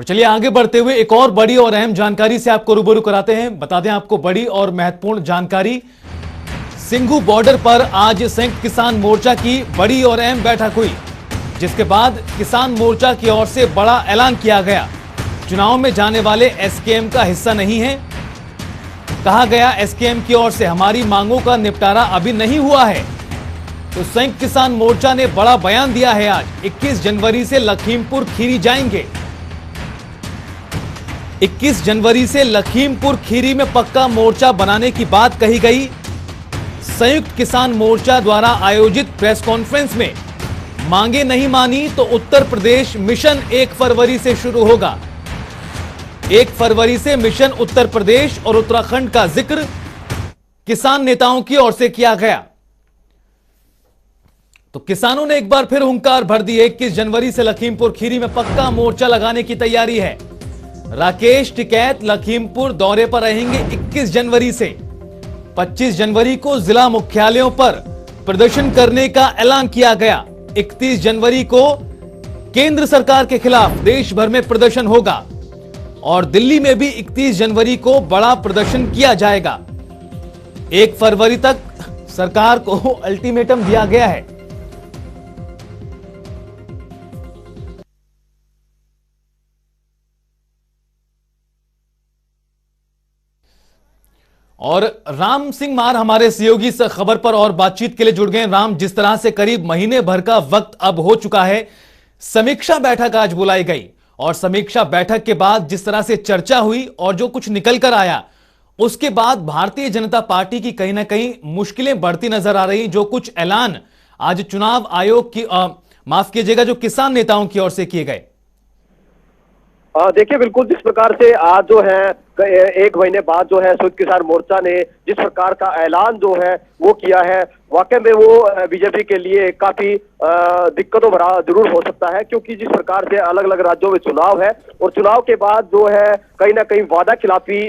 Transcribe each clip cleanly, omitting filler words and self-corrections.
और चलिए आगे बढ़ते हुए एक और बड़ी और अहम जानकारी से आपको रूबरू कराते हैं। बता दें आपको बड़ी और महत्वपूर्ण जानकारी, सिंघू बॉर्डर पर आज संयुक्त किसान मोर्चा की बड़ी और अहम बैठक हुई, जिसके बाद किसान मोर्चा की ओर से बड़ा ऐलान किया गया। चुनाव में जाने वाले एसकेएम का हिस्सा नहीं है। कहा गया एसकेएम की ओर से हमारी मांगों का निपटारा अभी नहीं हुआ है। तो संयुक्त किसान मोर्चा ने बड़ा बयान दिया है। आज 21 जनवरी से लखीमपुर खीरी जाएंगे। 21 जनवरी से लखीमपुर खीरी में पक्का मोर्चा बनाने की बात कही गई। संयुक्त किसान मोर्चा द्वारा आयोजित प्रेस कॉन्फ्रेंस में मांगे नहीं मानी तो उत्तर प्रदेश मिशन 1 फरवरी से शुरू होगा। 1 फरवरी से मिशन उत्तर प्रदेश और उत्तराखंड का जिक्र किसान नेताओं की ओर से किया गया। तो किसानों ने एक बार फिर हुंकार भर दी है। 21 जनवरी से लखीमपुर खीरी में पक्का मोर्चा लगाने की तैयारी है। राकेश टिकैत लखीमपुर दौरे पर रहेंगे 21 जनवरी से। 25 जनवरी को जिला मुख्यालयों पर प्रदर्शन करने का ऐलान किया गया। 31 जनवरी को केंद्र सरकार के खिलाफ देश भर में प्रदर्शन होगा और दिल्ली में भी 31 जनवरी को बड़ा प्रदर्शन किया जाएगा। 1 फरवरी तक सरकार को अल्टीमेटम दिया गया है। और राम सिंह मार हमारे सहयोगी इस खबर पर और बातचीत के लिए जुड़ गए। राम, जिस तरह से करीब महीने भर का वक्त अब हो चुका है, समीक्षा बैठक आज बुलाई गई और समीक्षा बैठक के बाद जिस तरह से चर्चा हुई और जो कुछ निकल कर आया, उसके बाद भारतीय जनता पार्टी की कहीं ना कहीं मुश्किलें बढ़ती नजर आ रही। जो कुछ ऐलान आज चुनाव आयोग की माफ कीजिएगा, जो किसान नेताओं की ओर से किए गए। देखिए, बिल्कुल जिस प्रकार से आज जो है 1 महीने बाद जो है संयुक्त किसान मोर्चा ने जिस प्रकार का ऐलान जो है वो किया है, वाकई में वो बीजेपी के लिए काफी दिक्कतों भरा जरूर हो सकता है। क्योंकि जिस प्रकार से अलग अलग राज्यों में चुनाव है और चुनाव के बाद जो है कहीं ना कहीं वादा खिलाफी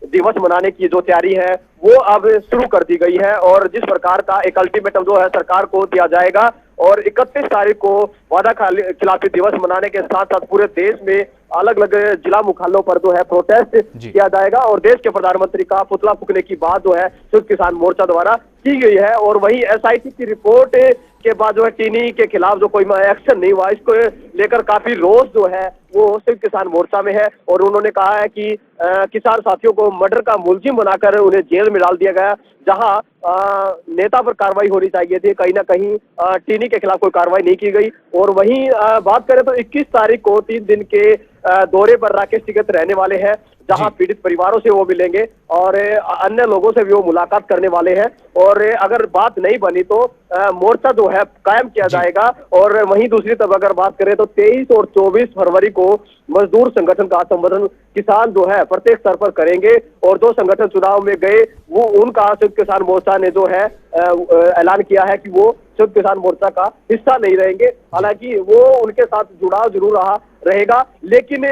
दिवस मनाने की जो तैयारी है वो अब शुरू कर दी गई है। और जिस प्रकार का एक अल्टीमेटम जो है सरकार को दिया जाएगा और 31 तारीख को वादा खिलाफी दिवस मनाने के साथ साथ पूरे देश में अलग अलग जिला मुख्यालयों पर जो है प्रोटेस्ट किया जाएगा और देश के प्रधानमंत्री का पुतला फूंकने की बात जो है संयुक्त किसान मोर्चा द्वारा की गई है। और वही एसआईटी की रिपोर्ट के बाद जो है चीनी के खिलाफ जो कोई एक्शन नहीं हुआ, इसको लेकर काफी रोष जो है वो संयुक्त किसान मोर्चा में है। और उन्होंने कहा है कि किसान साथियों को मर्डर का मुलजिम बनाकर उन्हें जेल में डाल दिया गया, जहां नेता पर कार्रवाई होनी चाहिए थी, कहीं ना कहीं चीनी के खिलाफ कोई कार्रवाई नहीं की गई। और वहीं बात करें तो 21 तारीख को 3 दिन के दौरे पर राकेश टिकैत रहने वाले हैं, जहां पीड़ित परिवारों से वो मिलेंगे और अन्य लोगों से भी वो मुलाकात करने वाले हैं। और अगर बात नहीं बनी तो मोर्चा जो है कायम किया जाएगा। और वहीं दूसरी तरफ अगर बात करें तो 23 और 24 फरवरी को मजदूर संगठन का संबोधन किसान जो है प्रत्येक स्तर पर करेंगे। और जो संगठन चुनाव में गए वो उनका संयुक्त किसान मोर्चा ने जो है ऐलान किया है कि वो संयुक्त किसान मोर्चा का हिस्सा नहीं रहेंगे। हालांकि वो उनके साथ जुड़ाव जरूर रहेगा, लेकिन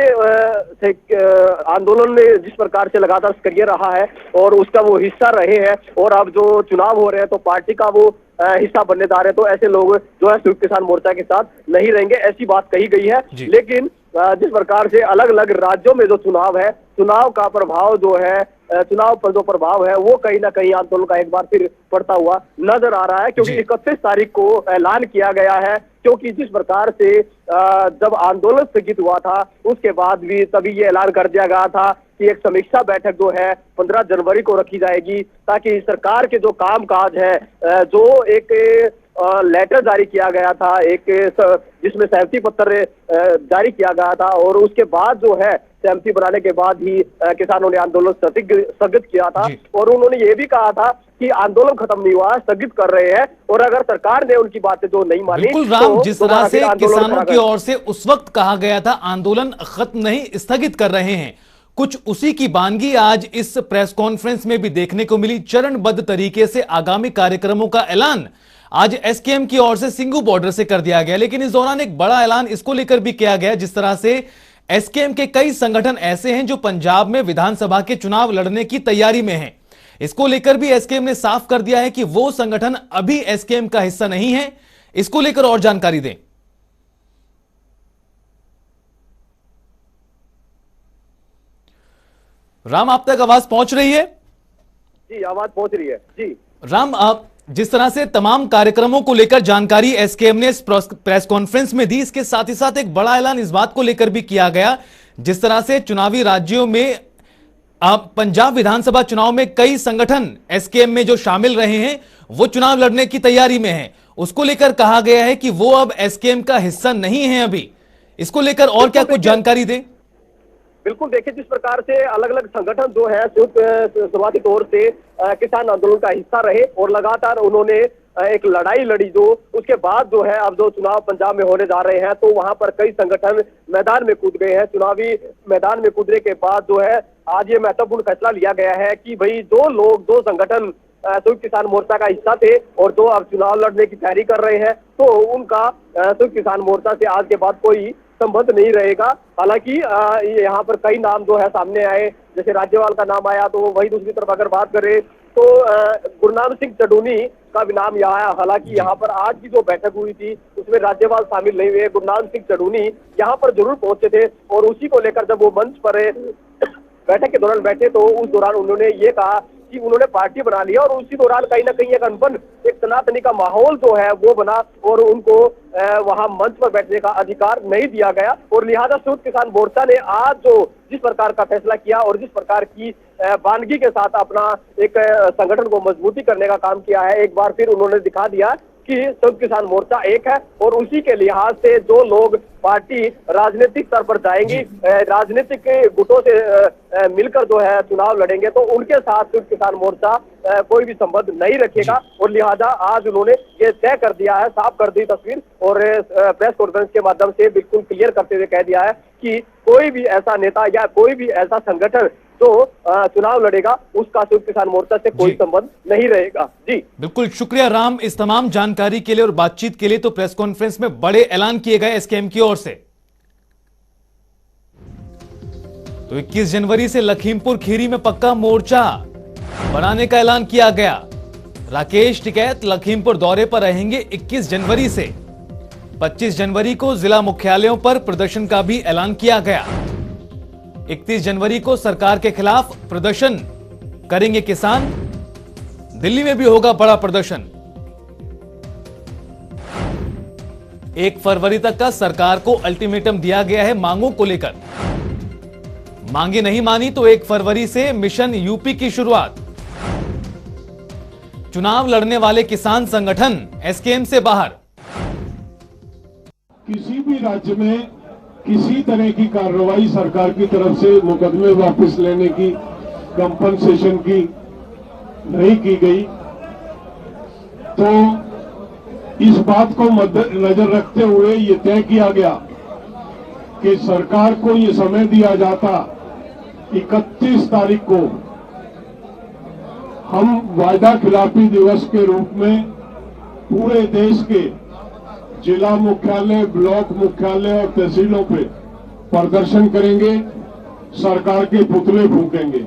आंदोलन में जिस प्रकार से लगातार सक्रिय रहा है और उसका वो हिस्सा रहे हैं और अब जो चुनाव हो रहे हैं तो पार्टी का वो हिस्सा बनने जा रहे हैं, तो ऐसे लोग जो है संयुक्त किसान मोर्चा के साथ नहीं रहेंगे, ऐसी बात कही गई है। लेकिन जिस प्रकार से अलग अलग राज्यों में जो चुनाव है, चुनाव का प्रभाव जो है, चुनाव पर जो प्रभाव है वो कहीं ना कहीं आंदोलन का एक बार फिर पड़ता हुआ नजर आ रहा है। क्योंकि 31 तारीख को ऐलान किया गया है, क्योंकि जिस प्रकार से जब आंदोलन स्थगित हुआ था उसके बाद भी तभी ये ऐलान कर दिया गया था कि एक समीक्षा बैठक जो है 15 जनवरी को रखी जाएगी, ताकि सरकार के जो कामकाज है, जो एक लेटर जारी किया गया था, एक जिसमें सहमति पत्र जारी किया गया था और उसके बाद जो है सहमति बनाने के बाद ही किसानों ने आंदोलन स्थगित किया था। और उन्होंने ये भी कहा था कि आंदोलन खत्म नहीं हुआ, स्थगित कर रहे हैं और अगर सरकार ने उनकी बातें जो नहीं मानी। बिल्कुल राम, जिस तरह से किसानों की ओर से उस वक्त कहा गया था आंदोलन खत्म नहीं, स्थगित कर रहे हैं, कुछ उसी की वानगी आज इस प्रेस कॉन्फ्रेंस में भी देखने को मिली। चरणबद्ध तरीके से आगामी कार्यक्रमों का ऐलान आज एसकेएम की ओर से सिंघू बॉर्डर से कर दिया गया। लेकिन इस दौरान एक बड़ा ऐलान इसको लेकर भी किया गया, जिस तरह से एसकेएम के कई संगठन ऐसे हैं जो पंजाब में विधानसभा के चुनाव लड़ने की तैयारी में हैं। इसको लेकर भी एसकेएम ने साफ कर दिया है कि वो संगठन अभी एसकेएम का हिस्सा नहीं है। इसको लेकर और जानकारी दें। राम, आप तक आवाज पहुंच रही है? जी, आवाज पहुंच रही है जी। राम, आप जिस तरह से तमाम कार्यक्रमों को लेकर जानकारी एसकेएम ने प्रेस कॉन्फ्रेंस में दी, इसके साथ ही साथ एक बड़ा ऐलान इस बात को लेकर भी किया गया, जिस तरह से चुनावी राज्यों में अब पंजाब विधानसभा चुनाव में कई संगठन एसकेएम में जो शामिल रहे हैं वो चुनाव लड़ने की तैयारी में हैं, उसको लेकर कहा गया है कि वो अब एसकेएम का हिस्सा नहीं है अभी। इसको लेकर और क्या कुछ जानकारी दें? बिल्कुल, देखिए, जिस प्रकार से अलग अलग संगठन जो है शुरुआती तौर से किसान आंदोलन का हिस्सा रहे और लगातार उन्होंने एक लड़ाई लड़ी, जो उसके बाद जो है अब जो चुनाव पंजाब में होने जा रहे हैं तो वहां पर कई संगठन मैदान में कूद गए हैं। चुनावी मैदान में कूदने के बाद जो है आज ये महत्वपूर्ण फैसला लिया गया है कि भाई दो संगठन संयुक्त किसान मोर्चा का हिस्सा थे और जो अब चुनाव लड़ने की तैयारी कर रहे हैं तो उनका संयुक्त किसान मोर्चा से आज के बाद कोई संबंध नहीं रहेगा। हालांकि यहाँ पर कई नाम जो है सामने आए, जैसे राज्यपाल का नाम आया, तो वही दूसरी तरफ अगर बात करें तो गुरनाम सिंह चडूनी का भी नाम यहाँ आया। हालांकि यहाँ पर आज की जो बैठक हुई थी उसमें राज्यपाल शामिल नहीं हुए, गुरनाम सिंह चडूनी यहाँ पर जरूर पहुंचे थे और उसी को लेकर जब वो मंच पर बैठक के दौरान बैठे तो उस दौरान उन्होंने ये कहा कि उन्होंने पार्टी बना लिया और उसी दौरान कहीं ना कहीं एक अनबन, एक सनातनी का माहौल जो है वो बना और उनको वहां मंच पर बैठने का अधिकार नहीं दिया गया। और लिहाजा संयुक्त किसान मोर्चा ने आज जो जिस प्रकार का फैसला किया और जिस प्रकार की वानगी के साथ अपना एक संगठन को मजबूती करने का काम किया है, एक बार फिर उन्होंने दिखा दिया कि संयुक्त किसान मोर्चा एक है और उसी के लिहाज से जो लोग पार्टी राजनीतिक स्तर पर जाएंगी, राजनीतिक गुटों से मिलकर जो है चुनाव लड़ेंगे तो उनके साथ संयुक्त किसान मोर्चा कोई भी संबंध नहीं रखेगा। और लिहाजा आज उन्होंने ये तय कर दिया है, साफ कर दी तस्वीर और प्रेस कॉन्फ्रेंस के माध्यम से बिल्कुल क्लियर करते हुए कह दिया है कि कोई भी ऐसा नेता या कोई भी ऐसा संगठन जो चुनाव लड़ेगा उसका संयुक्त किसान मोर्चा से कोई संबंध नहीं रहेगा। जी बिल्कुल, शुक्रिया राम इस तमाम जानकारी के लिए और बातचीत के लिए। तो प्रेस कॉन्फ्रेंस में बड़े ऐलान किए गए एसकेएम की ओर से। तो 21 जनवरी से लखीमपुर खीरी में पक्का मोर्चा बनाने का ऐलान किया गया। राकेश टिकैत लखीमपुर दौरे पर रहेंगे 21 जनवरी से। 25 जनवरी को जिला मुख्यालयों पर प्रदर्शन का भी ऐलान किया गया। 31 जनवरी को सरकार के खिलाफ प्रदर्शन करेंगे किसान। दिल्ली में भी होगा बड़ा प्रदर्शन। 1 फरवरी तक का सरकार को अल्टीमेटम दिया गया है मांगों को लेकर। मांगे नहीं मानी तो 1 फरवरी से मिशन यूपी की शुरुआत। चुनाव लड़ने वाले किसान संगठन एसकेएम से बाहर। किसी भी राज्य में किसी तरह की कार्रवाई सरकार की तरफ से मुकदमे वापस लेने की, कंपनसेशन की नहीं की गई, तो इस बात को मद्देनजर रखते हुए ये तय किया गया कि सरकार को ये समय दिया जाता 31 तारीख को हम वायदा खिलाफी दिवस के रूप में पूरे देश के जिला मुख्यालय, ब्लॉक मुख्यालय और तहसीलों पे प्रदर्शन करेंगे, सरकार के पुतले फूकेंगे।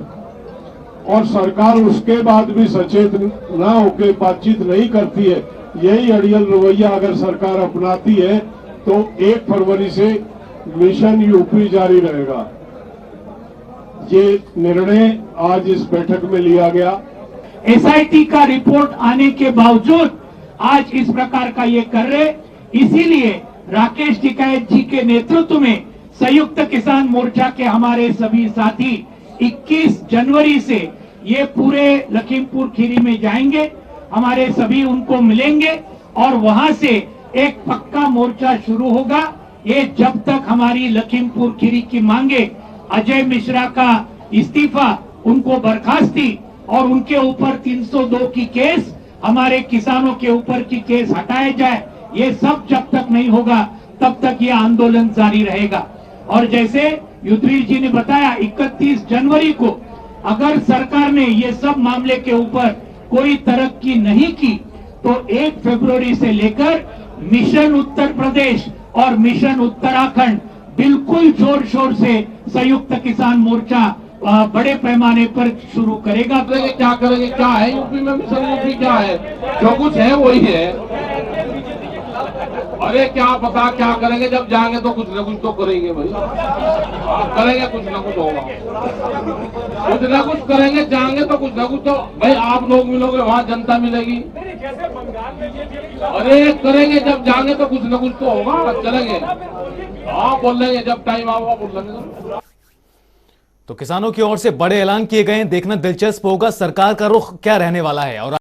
और सरकार उसके बाद भी सचेत ना होकर बातचीत नहीं करती है, यही अड़ियल रवैया अगर सरकार अपनाती है तो 1 फरवरी से मिशन यूपी जारी रहेगा। ये निर्णय आज इस बैठक में लिया गया। एसआईटी का रिपोर्ट आने के बावजूद आज इस प्रकार का ये कर रहे, इसीलिए राकेश टिकैत जी के नेतृत्व में संयुक्त किसान मोर्चा के हमारे सभी साथी 21 जनवरी से ये पूरे लखीमपुर खीरी में जाएंगे। हमारे सभी उनको मिलेंगे और वहां से एक पक्का मोर्चा शुरू होगा। ये जब तक हमारी लखीमपुर खीरी की मांगे, अजय मिश्रा का इस्तीफा, उनको बर्खास्ती और उनके ऊपर 302 की केस, हमारे किसानों के ऊपर की केस हटाए जाए, ये सब जब तक नहीं होगा तब तक ये आंदोलन जारी रहेगा। और जैसे युद्धवीर जी ने बताया 31 जनवरी को अगर सरकार ने ये सब मामले के ऊपर कोई तरक्की नहीं की तो 1 फरवरी से लेकर मिशन उत्तर प्रदेश और मिशन उत्तराखंड बिल्कुल जोर शोर से संयुक्त किसान मोर्चा बड़े पैमाने पर शुरू करेगा। क्या करेंगे, क्या है यूपी में मिशन यूपी, क्या है, जो कुछ है वही है। अरे क्या पता क्या करेंगे, जब जाएंगे तो कुछ न कुछ तो करेंगे भाई। करेंगे, कुछ न कुछ होगा, कुछ न कुछ करेंगे, जाएंगे तो कुछ न कुछ तो भाई। आप लोग मिलोगे, वहाँ जनता मिलेगी। अरे करेंगे, जब जाएंगे तो कुछ न कुछ तो होगा, चलेंगे। हाँ बोल लेंगे, जब टाइम आएगा बोल लेंगे। तो किसानों की ओर से बड़े ऐलान किए गए हैं, देखना दिलचस्प होगा सरकार का रुख क्या रहने वाला है। और